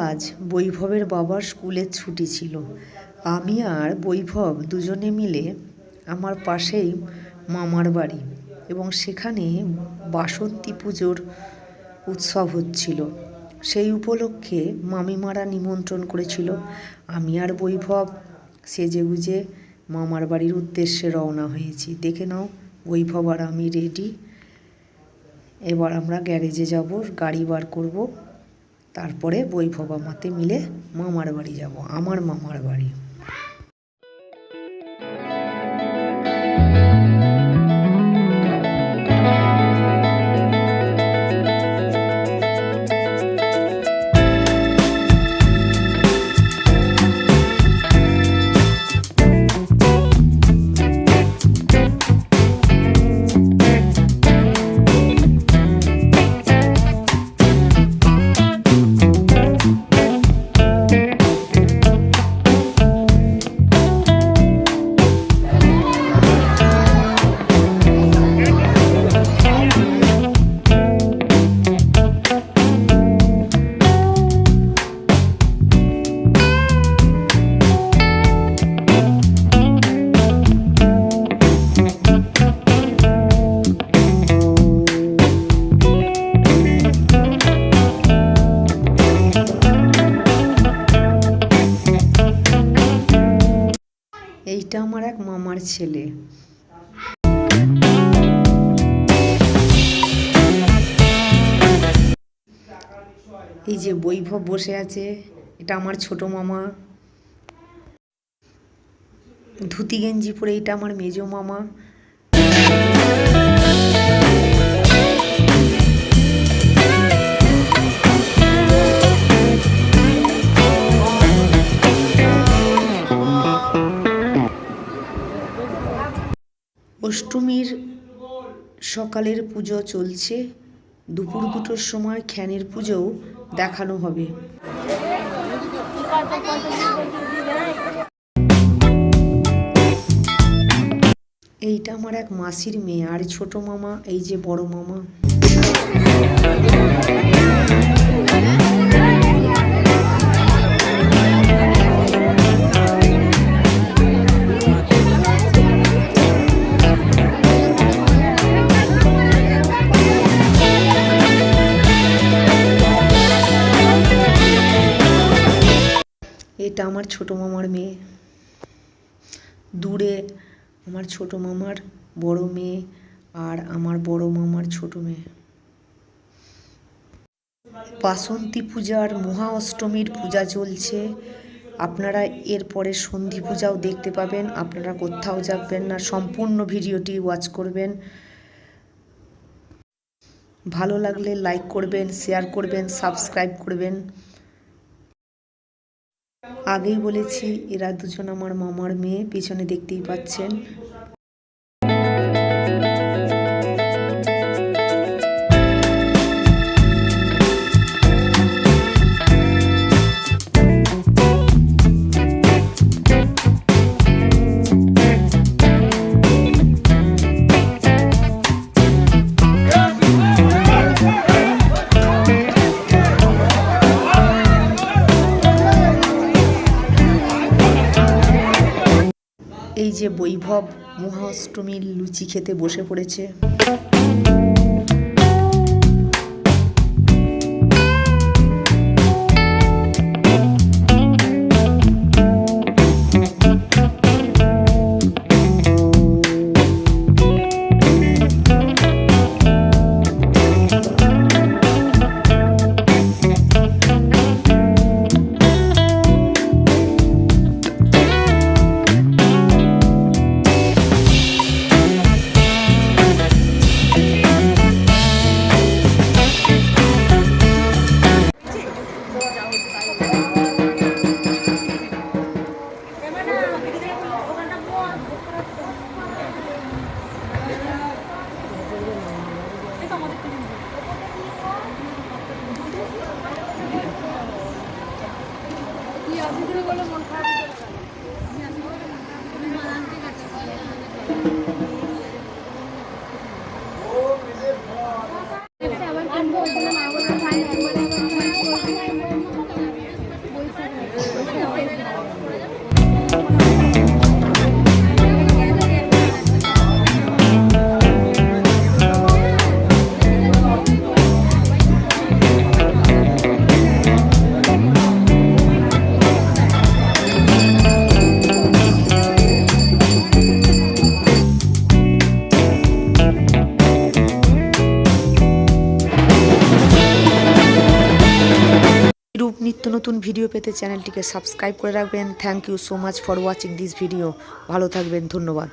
আজ বৈভবের বাবার স্কুলের ছুটি ছিল। আমি আর বৈভব দুজনে মিলে আমার পাশেই মামার বাড়ি এবং সেখানে বাসন্তী পুজোর উৎসব হচ্ছিল। সেই উপলক্ষে মামিমারা নিমন্ত্রণ করেছিল। আমি আর বৈভব সেজেগুজে মামার বাড়ির উদ্দেশ্যে রওনা হয়েছি। দেখে নাও, বৈভব আর আমি রেডি। এবার আমরা গ্যারেজে যাব, গাড়ি বার করব, তারপরে বৈভব আমাতে মিলে মামার বাড়ি যাব, আমার মামার বাড়ি। এইটা আমার এক মামার ছেলে। এই যে বৈভব বসে আছে, এটা আমার ছোট মামা। ধুতি গেঞ্জি পরে এটা আমার মেজো মামা। অষ্টমীর সকালের পুজো চলছে, দুপুর 2টোর সময় খ্যানের পুজোও দেখানো হবে। এইটা আমার এক মাসির মেয়ে আর ছোট মামা, এই যে বড় মামা। এটা আমার ছোট মামার মেয়ে। দূরে আমার ছোট মামার বড় মেয়ে আর আমার বড় মামার ছোট মেয়ে। বাসন্তী পূজার মহা অষ্টমীর পূজা চলছে। আপনারা এরপরে সন্ধি পূজাও দেখতে পাবেন। আপনারা কোথাও যাবেন না, সম্পূর্ণ ভিডিওটি ওয়াচ করবেন। ভালো লাগলে লাইক করবেন, শেয়ার করবেন, সাবস্ক্রাইব করবেন। আগেই বলেছি এরা দুজন আমার মামার মেয়ে, পিছনে দেখতেই পাচ্ছেন। এই যে বৈভব মহা অষ্টমীর লুচি খেতে বসে পড়েছে। নিত্য নতুন ভিডিও পেতে চ্যানেলটিকে সাবস্ক্রাইব করে রাখবেন। Thank you so much for watching this video. ভালো থাকবেন, ধন্যবাদ।